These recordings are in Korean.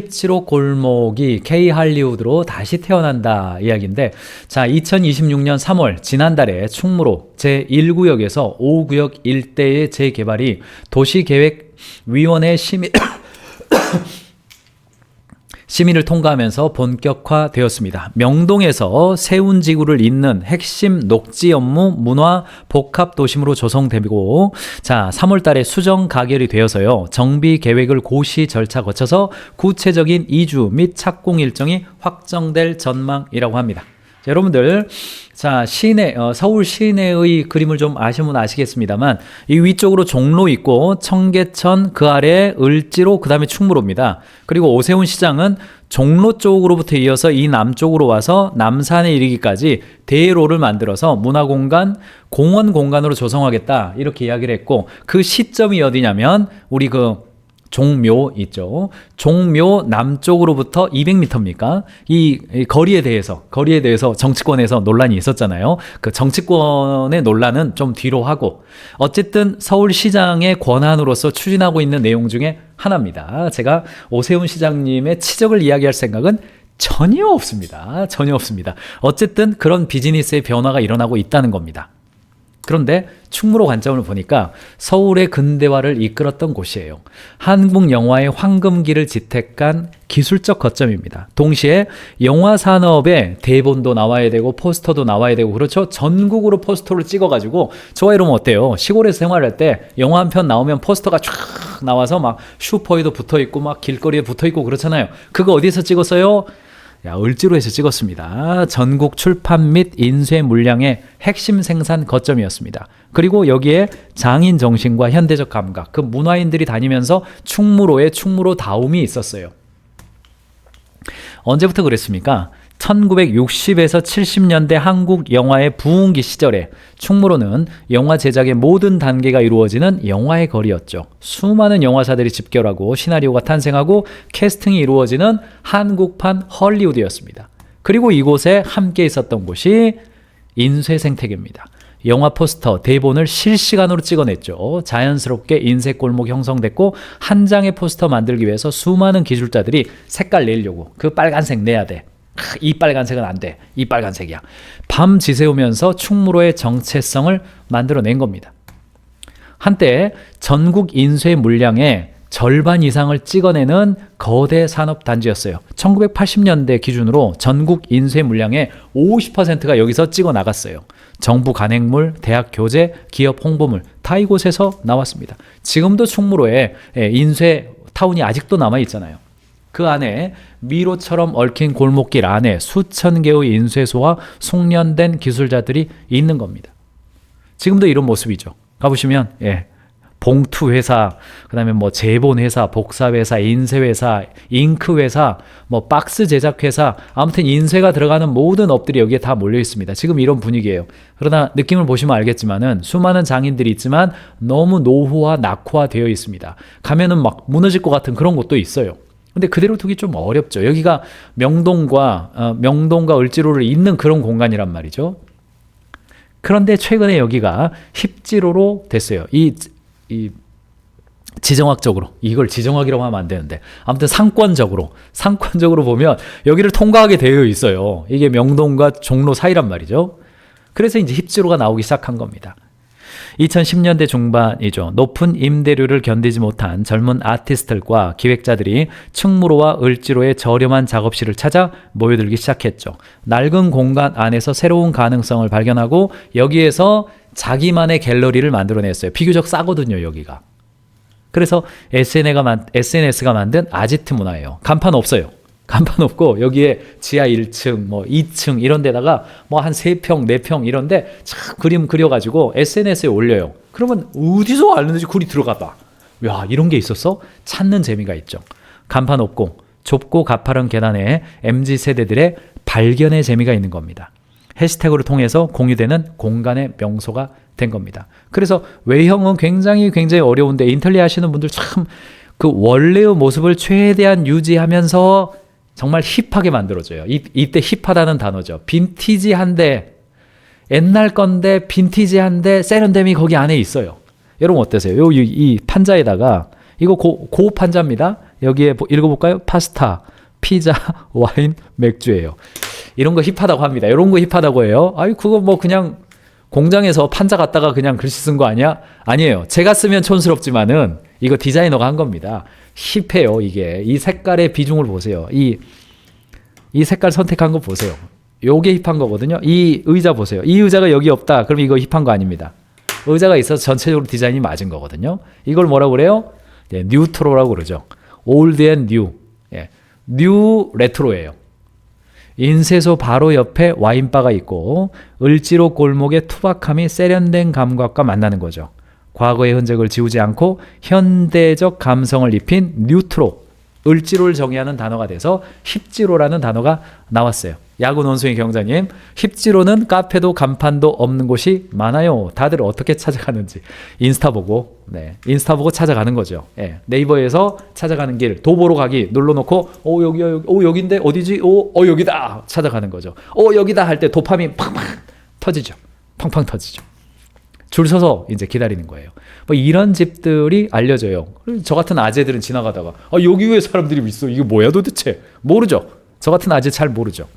17호 골목이 K-할리우드로 다시 태어난다 이야기인데, 자, 2026년 3월 지난달에 충무로 제1구역에서 5구역 일대의 재개발이 도시계획위원회 심의를 통과하면서 본격화되었습니다. 명동에서 세운지구를 잇는 핵심 녹지 업무 문화 복합 도심으로 조성되고, 자, 3월 달에 수정 가결이 되어서요. 정비 계획을 고시 절차 거쳐서 구체적인 이주 및 착공 일정이 확정될 전망이라고 합니다. 자, 여러분들, 자, 서울 시내의 그림을 좀 아시면 아시겠습니다만, 이 위쪽으로 종로 있고 청계천, 그 아래 을지로, 그 다음에 충무로입니다. 그리고 오세훈 시장은 종로 쪽으로부터 이어서 이 남쪽으로 와서 남산에 이르기까지 대로를 만들어서 문화공간, 공원 공간으로 조성하겠다, 이렇게 이야기를 했고, 그 시점이 어디냐면 우리 종묘 있죠. 종묘 남쪽으로부터 200m입니까? 이 거리에 대해서 정치권에서 논란이 있었잖아요. 그 정치권의 논란은 좀 뒤로 하고, 어쨌든 서울시장의 권한으로서 추진하고 있는 내용 중에 하나입니다. 제가 오세훈 시장님의 치적을 이야기할 생각은 전혀 없습니다. 전혀 없습니다. 어쨌든 그런 비즈니스의 변화가 일어나고 있다는 겁니다. 그런데 충무로 관점을 보니까 서울의 근대화를 이끌었던 곳이에요. 한국 영화의 황금기를 지택한 기술적 거점입니다. 동시에 영화 산업에 대본도 나와야 되고 포스터도 나와야 되고, 그렇죠? 전국으로 포스터를 찍어가지고, 저와 이러면 어때요? 시골에서 생활할 때 영화 한 편 나오면 포스터가 쫙 나와서 막 슈퍼에도 붙어있고 막 길거리에 붙어있고 그렇잖아요. 그거 어디서 찍었어요? 을지로에서 찍었습니다. 전국 출판 및 인쇄 물량의 핵심 생산 거점이었습니다. 그리고 여기에 장인 정신과 현대적 감각, 그 문화인들이 다니면서 충무로에 충무로다움이 있었어요. 언제부터 그랬습니까? 1960에서 70년대 한국 영화의 부흥기 시절에 충무로는 영화 제작의 모든 단계가 이루어지는 영화의 거리였죠. 수많은 영화사들이 집결하고 시나리오가 탄생하고 캐스팅이 이루어지는 한국판 헐리우드였습니다. 그리고 이곳에 함께 있었던 곳이 인쇄 생태계입니다. 영화 포스터, 대본을 실시간으로 찍어냈죠. 자연스럽게 인쇄 골목 형성됐고, 한 장의 포스터 만들기 위해서 수많은 기술자들이 색깔 내려고, 그 빨간색 내야 돼, 이 빨간색은 안 돼, 이 빨간색이야, 밤 지새우면서 충무로의 정체성을 만들어낸 겁니다. 한때 전국 인쇄 물량의 절반 이상을 찍어내는 거대 산업단지였어요. 1980년대 기준으로 전국 인쇄 물량의 50%가 여기서 찍어 나갔어요. 정부 간행물, 대학 교재, 기업 홍보물 다 이곳에서 나왔습니다. 지금도 충무로에 인쇄 타운이 아직도 남아있잖아요. 그 안에 미로처럼 얽힌 골목길 안에 수천 개의 인쇄소와 숙련된 기술자들이 있는 겁니다. 지금도 이런 모습이죠. 가보시면 봉투 회사, 그다음에 뭐 제본 회사, 복사 회사, 인쇄 회사, 잉크 회사, 뭐 박스 제작 회사, 아무튼 인쇄가 들어가는 모든 업들이 여기에 다 몰려 있습니다. 지금 이런 분위기예요. 그러나 느낌을 보시면 알겠지만은 수많은 장인들이 있지만 너무 노후화, 낙후화되어 있습니다. 가면은 막 무너질 것 같은 그런 곳도 있어요. 근데 그대로 두기 좀 어렵죠. 여기가 명동과 을지로를 잇는 그런 공간이란 말이죠. 그런데 최근에 여기가 힙지로로 됐어요. 이 지정학적으로, 이걸 지정학이라고 하면 안 되는데, 아무튼 상권적으로 보면 여기를 통과하게 되어 있어요. 이게 명동과 종로 사이란 말이죠. 그래서 이제 힙지로가 나오기 시작한 겁니다. 2010년대 중반이죠. 높은 임대료를 견디지 못한 젊은 아티스트들과 기획자들이 충무로와 을지로의 저렴한 작업실을 찾아 모여들기 시작했죠. 낡은 공간 안에서 새로운 가능성을 발견하고 여기에서 자기만의 갤러리를 만들어냈어요. 비교적 싸거든요, 여기가. 그래서 SNS가 만든 아지트 문화예요. 간판 없어요. 간판 없고 여기에 지하 1층, 뭐 2층 이런 데다가 뭐 한 3평, 4평 이런데 참 그림 그려가지고 SNS에 올려요. 그러면 어디서 왔는지 굴이 들어가 봐. 야, 이런 게 있었어? 찾는 재미가 있죠. 간판 없고 좁고 가파른 계단에 MZ세대들의 발견의 재미가 있는 겁니다. 해시태그를 통해서 공유되는 공간의 명소가 된 겁니다. 그래서 외형은 굉장히 어려운데 인텔리 하시는 분들 참 그 원래의 모습을 최대한 유지하면서 정말 힙하게 만들어줘요. 이때 힙하다는 단어죠. 빈티지한데, 옛날 건데 빈티지한데 세련됨이 거기 안에 있어요. 여러분 어떠세요? 이 판자에다가, 이거 고 판자입니다. 여기에 읽어볼까요? 파스타, 피자, 와인, 맥주예요. 이런 거 힙하다고 합니다. 이런 거 힙하다고 해요. 아이 그거 뭐 그냥 공장에서 판자 갖다가 그냥 글씨 쓴 거 아니야? 아니에요. 제가 쓰면 촌스럽지만은 이거 디자이너가 한 겁니다. 힙해요 이게. 이 색깔의 비중을 보세요. 이 색깔 선택한 거 보세요. 요게 힙한 거거든요. 이 의자 보세요. 이 의자가 여기 없다. 그럼 이거 힙한 거 아닙니다. 의자가 있어서 전체적으로 디자인이 맞은 거거든요. 이걸 뭐라고 그래요? 네, 뉴트로라고 그러죠. 올드 앤 뉴. 예, 뉴 레트로예요. 인쇄소 바로 옆에 와인바가 있고 을지로 골목의 투박함이 세련된 감각과 만나는 거죠. 과거의 흔적을 지우지 않고 현대적 감성을 입힌 뉴트로. 을지로를 정의하는 단어가 돼서 힙지로라는 단어가 나왔어요. 야구 논숭이 경자님, 힙지로는 카페도 간판도 없는 곳이 많아요. 다들 어떻게 찾아가는지 인스타 보고, 네, 인스타 보고 찾아가는 거죠. 예, 네이버에서 찾아가는 길, 도보로 가기 눌러놓고, 여기인데 어디지? 여기다 찾아가는 거죠. 여기다 할 때 도파민 팡팡 터지죠. 팡팡 터지죠. 줄 서서 이제 기다리는 거예요. 뭐 이런 집들이 알려져요. 저 같은 아재들은 지나가다가 여기 왜 사람들이 있어? 이게 뭐야 도대체? 모르죠. 저 같은 아재 잘 모르죠.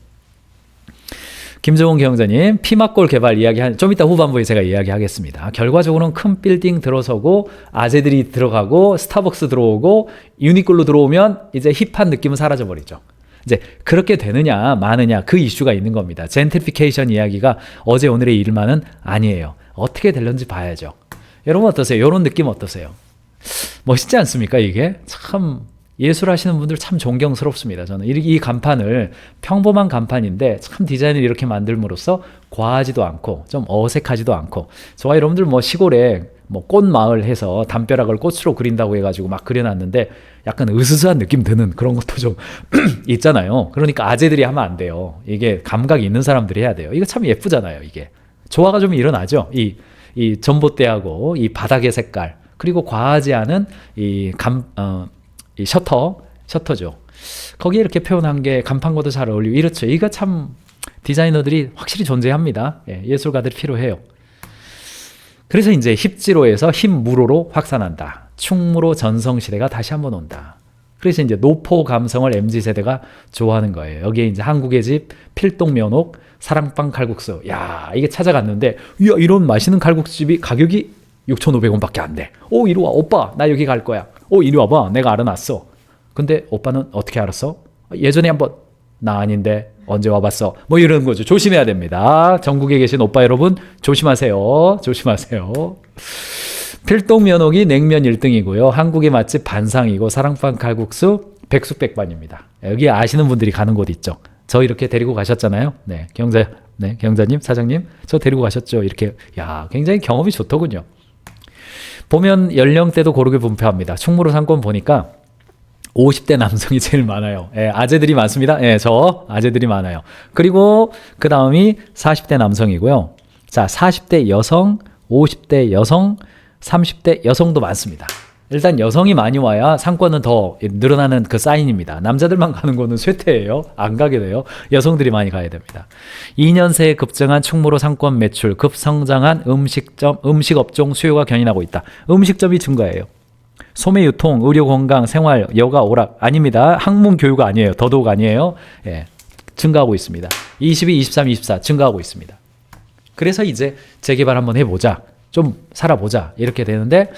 김정훈 경자님, 피막골 개발 이야기 좀 이따 후반부에 제가 이야기하겠습니다. 결과적으로는 큰 빌딩 들어서고 아재들이 들어가고 스타벅스 들어오고 유니클로 들어오면 이제 힙한 느낌은 사라져 버리죠. 이제 그렇게 되느냐 마느냐 그 이슈가 있는 겁니다. 젠트리피케이션 이야기가 어제 오늘의 일만은 아니에요. 어떻게 될런지 봐야죠. 여러분 어떠세요? 이런 느낌 어떠세요? 멋있지 않습니까? 이게 참 예술하시는 분들 참 존경스럽습니다. 저는 이 간판을 평범한 간판인데 참 디자인을 이렇게 만들므로써 과하지도 않고 좀 어색하지도 않고 저와 여러분들 뭐 시골에 뭐 꽃마을 해서 담벼락을 꽃으로 그린다고 해가지고 막 그려놨는데 약간 으스스한 느낌 드는 그런 것도 좀 있잖아요. 그러니까 아재들이 하면 안 돼요. 이게 감각이 있는 사람들이 해야 돼요. 이거 참 예쁘잖아요. 이게 조화가 좀 일어나죠. 이 전봇대하고 이 바닥의 색깔 그리고 과하지 않은 이 셔터죠. 거기에 이렇게 표현한 게 간판과도 잘 어울리고 이렇죠. 이거 참 디자이너들이 확실히 존재합니다. 예술가들이 필요해요. 그래서 이제 힙지로에서 힙무로로 확산한다. 충무로 전성시대가 다시 한번 온다. 그래서 이제 노포 감성을 MZ세대가 좋아하는 거예요. 여기에 이제 한국의 집, 필동면옥, 사랑방 칼국수. 야, 이게 찾아갔는데, 이야, 이런 맛있는 칼국수집이 가격이 6,500원밖에 안 돼. 이리 와, 오빠, 나 여기 갈 거야. 이리 와봐, 내가 알아놨어. 근데 오빠는 어떻게 알았어? 예전에 한번, 나 아닌데, 언제 와봤어? 뭐 이런 거죠. 조심해야 됩니다. 전국에 계신 오빠 여러분, 조심하세요. 조심하세요. 필동면옥이 냉면 1등이고요. 한국의 맛집 반상이고 사랑방 칼국수 백숙백반입니다. 여기 아시는 분들이 가는 곳 있죠. 저 이렇게 데리고 가셨잖아요. 네, 경자님, 사장님, 저 데리고 가셨죠. 이렇게 야, 굉장히 경험이 좋더군요. 보면 연령대도 고르게 분포합니다. 충무로 상권 보니까 50대 남성이 제일 많아요. 아재들이 많습니다. 저 아재들이 많아요. 그리고 그 다음이 40대 남성이고요. 자, 40대 여성, 50대 여성, 30대 여성도 많습니다. 일단 여성이 많이 와야 상권은 더 늘어나는 그 사인입니다. 남자들만 가는 거는 쇠퇴예요. 안 가게 돼요. 여성들이 많이 가야 됩니다. 2년 새에 급증한 충무로 상권 매출, 급성장한 음식업종 수요가 견인하고 있다. 음식점이 증가해요. 소매 유통, 의료 건강, 생활, 여가 오락 아닙니다. 학문 교육 아니에요. 더더욱 아니에요. 증가하고 있습니다. 22, 23, 24 증가하고 있습니다. 그래서 이제 재개발 한번 해보자. 좀 살아보자. 이렇게 되는데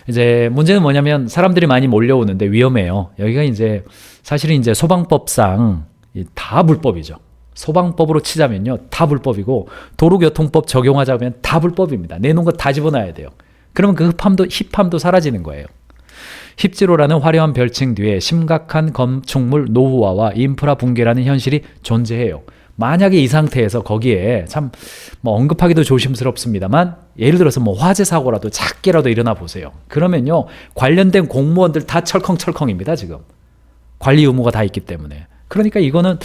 이제 문제는 뭐냐면 사람들이 많이 몰려오는데 위험해요. 여기가 이제 사실은 이제 소방법상 다 불법이죠. 소방법으로 치자면요. 다 불법이고 도로교통법 적용하자면 다 불법입니다. 내놓은 거 다 집어넣어야 돼요. 그러면 그 힙함도 사라지는 거예요. 힙지로라는 화려한 별칭 뒤에 심각한 건축물 노후화와 인프라 붕괴라는 현실이 존재해요. 만약에 이 상태에서 거기에 참 뭐 언급하기도 조심스럽습니다만 예를 들어서 뭐 화재 사고라도 작게라도 일어나 보세요. 그러면요 관련된 공무원들 다 철컹철컹입니다. 지금 관리 의무가 다 있기 때문에. 그러니까 이거는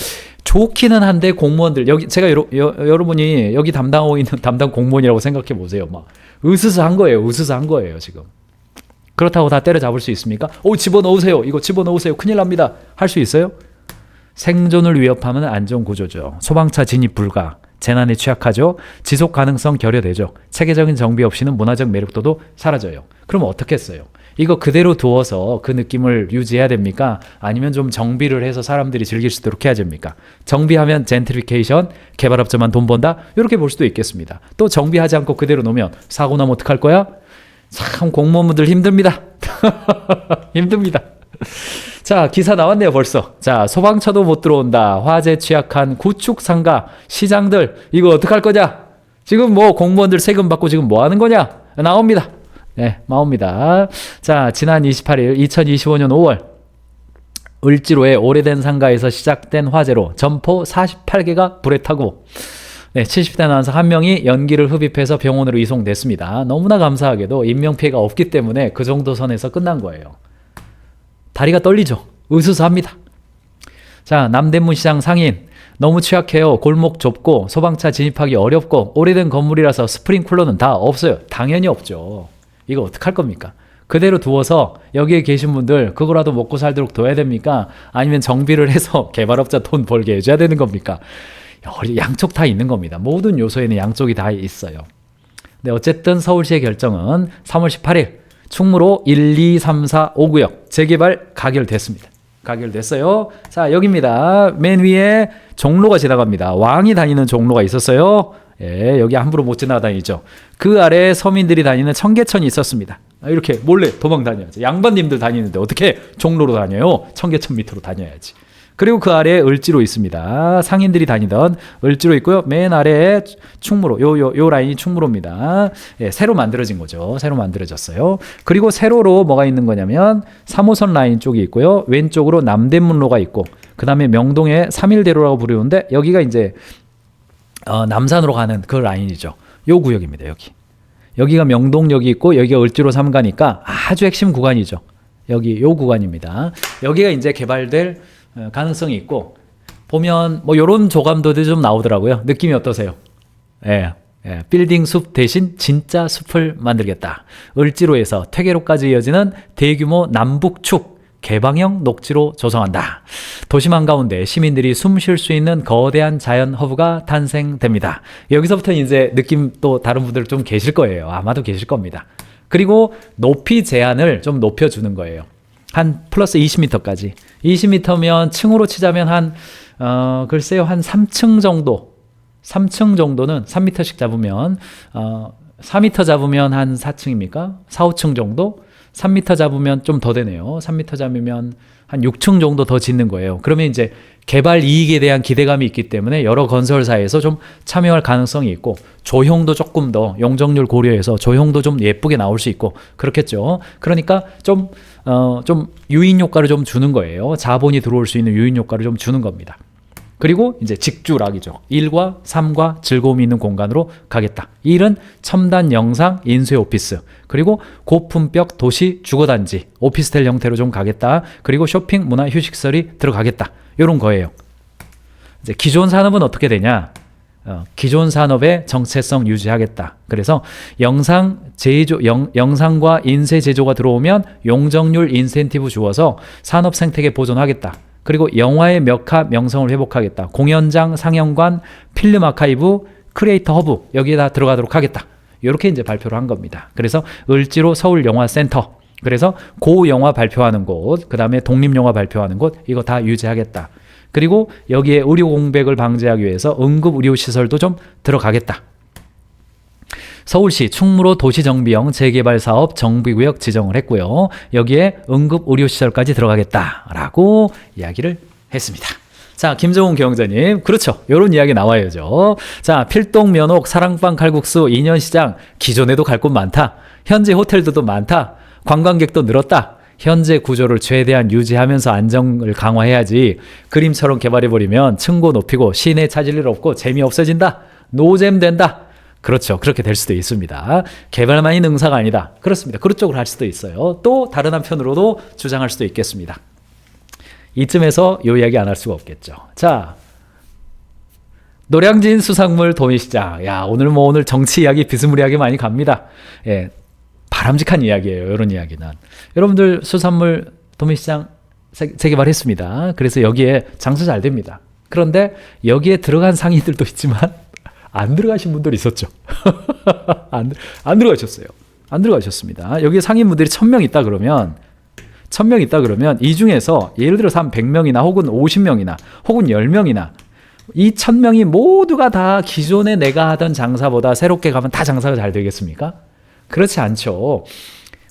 좋기는 한데 공무원들 여기 제가 여러분이 여기 담당하고 있는 담당 공무원이라고 생각해 보세요. 막 으스스한 거예요 지금. 그렇다고 다 때려잡을 수 있습니까? 집어넣으세요. 이거 집어넣으세요. 큰일 납니다. 할 수 있어요? 생존을 위협하면 안전구조죠. 소방차 진입 불가, 재난에 취약하죠. 지속 가능성 결여되죠. 체계적인 정비 없이는 문화적 매력도도 사라져요. 그럼 어떻게 했어요? 이거 그대로 두어서 그 느낌을 유지해야 됩니까? 아니면 좀 정비를 해서 사람들이 즐길 수 있도록 해야 됩니까? 정비하면 젠트리피케이션, 개발업자만 돈 번다? 이렇게 볼 수도 있겠습니다. 또 정비하지 않고 그대로 놓으면 사고 나면 어떡할 거야? 참 공무원분들 힘듭니다. 힘듭니다. 자, 기사 나왔네요 벌써. 자, 소방차도 못 들어온다. 화재 취약한 구축 상가 시장들 이거 어떡할 거냐? 지금 뭐 공무원들 세금 받고 지금 뭐 하는 거냐? 나옵니다. 네, 나옵니다. 자, 지난 28일 2025년 5월 을지로의 오래된 상가에서 시작된 화재로 점포 48개가 불에 타고 70대 남성 1명이 연기를 흡입해서 병원으로 이송됐습니다. 너무나 감사하게도 인명피해가 없기 때문에 그 정도 선에서 끝난 거예요. 다리가 떨리죠. 으스스합니다. 자, 남대문시장 상인 너무 취약해요. 골목 좁고 소방차 진입하기 어렵고 오래된 건물이라서 스프링쿨러는 다 없어요. 당연히 없죠. 이거 어떡할 겁니까? 그대로 두어서 여기에 계신 분들 그거라도 먹고 살도록 둬야 됩니까? 아니면 정비를 해서 개발업자 돈 벌게 해줘야 되는 겁니까? 양쪽 다 있는 겁니다. 모든 요소에는 양쪽이 다 있어요. 네, 어쨌든 서울시의 결정은 3월 18일 충무로 1, 2, 3, 4, 5구역 재개발 가결됐습니다. 가결됐어요. 자, 여기입니다. 맨 위에 종로가 지나갑니다. 왕이 다니는 종로가 있었어요. 예, 여기 함부로 못 지나다니죠. 그 아래에 서민들이 다니는 청계천이 있었습니다. 이렇게 몰래 도망 다녀야지. 양반님들 다니는데 어떻게 종로로 다녀요? 청계천 밑으로 다녀야지. 그리고 그 아래에 을지로 있습니다. 상인들이 다니던 을지로 있고요. 맨 아래에 충무로, 요 라인이 충무로입니다. 예, 새로 만들어진 거죠. 새로 만들어졌어요. 그리고 세로로 뭐가 있는 거냐면 3호선 라인 쪽이 있고요. 왼쪽으로 남대문로가 있고, 그 다음에 명동의 3일대로라고 부르는데 여기가 이제 남산으로 가는 그 라인이죠. 요 구역입니다. 여기가 명동역이 있고 여기가 을지로 3가니까 아주 핵심 구간이죠. 여기 요 구간입니다. 여기가 이제 개발될 가능성이 있고, 보면 뭐 요런 조감도들이 좀 나오더라고요. 느낌이 어떠세요? 예, 빌딩 숲 대신 진짜 숲을 만들겠다. 을지로에서 퇴계로까지 이어지는 대규모 남북축 개방형 녹지로 조성한다. 도심 한가운데 시민들이 숨 쉴 수 있는 거대한 자연 허브가 탄생됩니다. 여기서부터 이제 느낌 또 다른 분들 좀 계실 거예요. 아마도 계실 겁니다. 그리고 높이 제한을 좀 높여주는 거예요. 한 플러스 20m까지. 20m면 층으로 치자면 글쎄요, 한 3층 정도. 3층 정도는 3m씩 잡으면, 4m 잡으면 한 4층입니까? 4, 5층 정도? 3m 잡으면 좀 더 되네요. 3m 잡으면 한 6층 정도 더 짓는 거예요. 그러면 이제 개발 이익에 대한 기대감이 있기 때문에 여러 건설사에서 좀 참여할 가능성이 있고, 조형도 조금 더 용적률 고려해서 조형도 좀 예쁘게 나올 수 있고 그렇겠죠. 그러니까 좀 유인 효과를 좀 주는 거예요. 자본이 들어올 수 있는 유인 효과를 좀 주는 겁니다. 그리고 이제 직주락이죠. 1과 3과 즐거움이 있는 공간으로 가겠다. 1은 첨단 영상 인쇄 오피스, 그리고 고품격 도시 주거단지 오피스텔 형태로 좀 가겠다. 그리고 쇼핑 문화 휴식시설이 들어가겠다. 이런 거예요. 이제 기존 산업은 어떻게 되냐? 기존 산업의 정체성 유지하겠다. 그래서 영상과 인쇄 제조가 들어오면 용적률 인센티브 주어서 산업 생태계 보존하겠다. 그리고 영화의 멱화 명성을 회복하겠다. 공연장, 상영관, 필름 아카이브, 크리에이터 허브 여기에다 들어가도록 하겠다. 이렇게 이제 발표를 한 겁니다. 그래서 을지로 서울영화센터, 그래서 고영화 발표하는 곳, 그 다음에 독립영화 발표하는 곳, 이거 다 유지하겠다. 그리고 여기에 의료 공백을 방지하기 위해서 응급의료시설도 좀 들어가겠다. 서울시 충무로 도시정비형 재개발사업 정비구역 지정을 했고요. 여기에 응급의료시설까지 들어가겠다라고 이야기를 했습니다. 자, 김정훈 경자님, 그렇죠. 이런 이야기 나와야죠. 자, 필동 면옥 사랑방 칼국수 2년시장 기존에도 갈 곳 많다. 현재 호텔들도 많다. 관광객도 늘었다. 현재 구조를 최대한 유지하면서 안정을 강화해야지 그림처럼 개발해버리면 층고 높이고 시내 찾을 일 없고 재미 없어진다. 노잼 된다. 그렇죠. 그렇게 될 수도 있습니다. 개발만이 능사가 아니다. 그렇습니다. 그쪽으로 할 수도 있어요. 또 다른 한편으로도 주장할 수도 있겠습니다. 이쯤에서 요 이야기 안 할 수가 없겠죠. 자, 노량진 수산물 도매시장. 야, 오늘 정치 이야기 비스무리하게 많이 갑니다. 예, 바람직한 이야기예요. 이런 이야기는. 여러분들 수산물 도매시장 재개발했습니다. 그래서 여기에 장사 잘 됩니다. 그런데 여기에 들어간 상인들도 있지만 안 들어가신 분들이 있었죠. 안 들어가셨어요. 안 들어가셨습니다. 여기 상인분들이 1000명 있다 그러면 1000명 있다 그러면 이 중에서 예를 들어서 한 100명이나 혹은 50명이나 혹은 10명이나 이 1000명이 모두가 다 기존에 내가 하던 장사보다 새롭게 가면 다 장사가 잘 되겠습니까? 그렇지 않죠.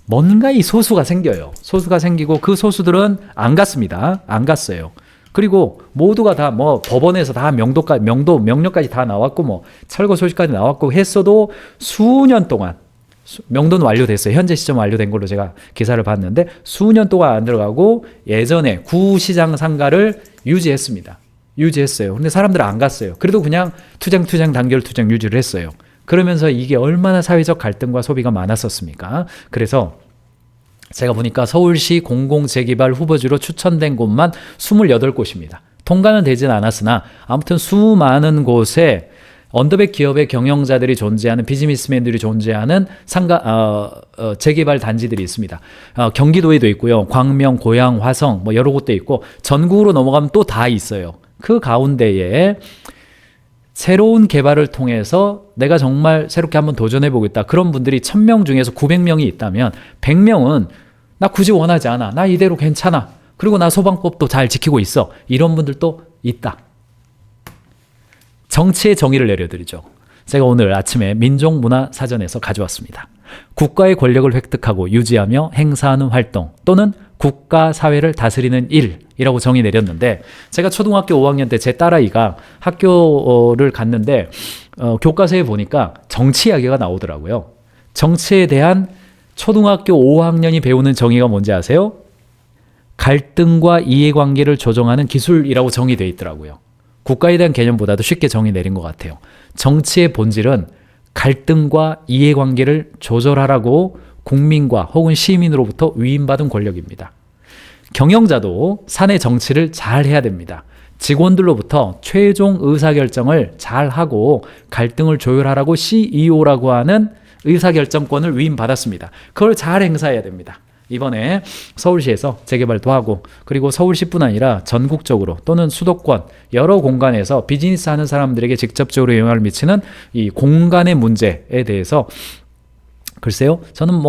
뭔가 이 소수가 생겨요. 소수가 생기고 그 소수들은 안 갔습니다. 안 갔어요. 그리고 모두가 다 뭐 법원에서 다 명령까지 다 나왔고 뭐 철거 소식까지 나왔고 했어도 수년 동안 명도는 완료됐어요. 현재 시점 완료된 걸로 제가 기사를 봤는데 수년 동안 안 들어가고 예전에 구시장 상가를 유지했어요. 근데 사람들은 안 갔어요. 그래도 그냥 투쟁 단결 투쟁 유지를 했어요. 그러면서 이게 얼마나 사회적 갈등과 소비가 많았었습니까? 그래서 제가 보니까 서울시 공공재개발 후보지로 추천된 곳만 28곳입니다. 통과는 되진 않았으나 아무튼 수많은 곳에 언더백 기업의 경영자들이 존재하는 비즈니스맨들이 존재하는 재개발 단지들이 있습니다. 경기도에도 있고요. 광명, 고양, 화성 뭐 여러 곳도 있고 전국으로 넘어가면 또 다 있어요. 그 가운데에 새로운 개발을 통해서 내가 정말 새롭게 한번 도전해보겠다. 그런 분들이 1000명 중에서 900명이 있다면 100명은 나 굳이 원하지 않아. 나 이대로 괜찮아. 그리고 나 소방법도 잘 지키고 있어. 이런 분들도 있다. 정치의 정의를 내려드리죠. 제가 오늘 아침에 민족문화사전에서 가져왔습니다. 국가의 권력을 획득하고 유지하며 행사하는 활동 또는 국가 사회를 다스리는 일이라고 정의 내렸는데 제가 초등학교 5학년 때 제 딸아이가 학교를 갔는데 교과서에 보니까 정치 이야기가 나오더라고요. 정치에 대한 초등학교 5학년이 배우는 정의가 뭔지 아세요? 갈등과 이해관계를 조정하는 기술이라고 정의되어 있더라고요. 국가에 대한 개념보다도 쉽게 정의 내린 것 같아요. 정치의 본질은 갈등과 이해관계를 조절하라고 국민과 혹은 시민으로부터 위임받은 권력입니다. 경영자도 사내 정치를 잘 해야 됩니다. 직원들로부터 최종 의사결정을 잘 하고 갈등을 조율하라고 CEO라고 하는 의사결정권을 위임받았습니다. 그걸 잘 행사해야 됩니다. 이번에 서울시에서 재개발도 하고 그리고 서울시뿐 아니라 전국적으로 또는 수도권 여러 공간에서 비즈니스 하는 사람들에게 직접적으로 영향을 미치는 이 공간의 문제에 대해서 글쎄요, 저는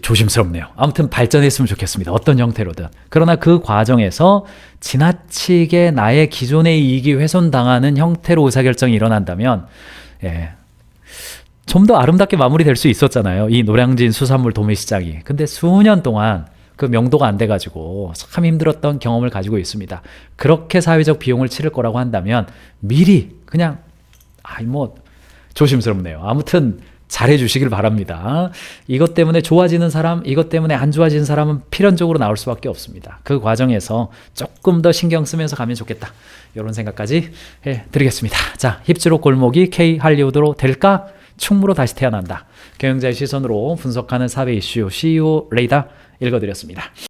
조심스럽네요. 아무튼 발전했으면 좋겠습니다. 어떤 형태로든. 그러나 그 과정에서 지나치게 나의 기존의 이익이 훼손당하는 형태로 의사결정이 일어난다면 좀 더 아름답게 마무리될 수 있었잖아요. 이 노량진 수산물 도매시장이. 근데 수년 동안 그 명도가 안 돼가지고 참 힘들었던 경험을 가지고 있습니다. 그렇게 사회적 비용을 치를 거라고 한다면 미리 그냥 조심스럽네요. 아무튼 잘해 주시길 바랍니다. 이것 때문에 좋아지는 사람, 이것 때문에 안 좋아지는 사람은 필연적으로 나올 수밖에 없습니다. 그 과정에서 조금 더 신경 쓰면서 가면 좋겠다. 이런 생각까지 해드리겠습니다. 자, 힙즈로 골목이 K 할리우드로 될까? 충무로 다시 태어난다. 경영자의 시선으로 분석하는 사회 이슈 CEO 레이더 읽어드렸습니다.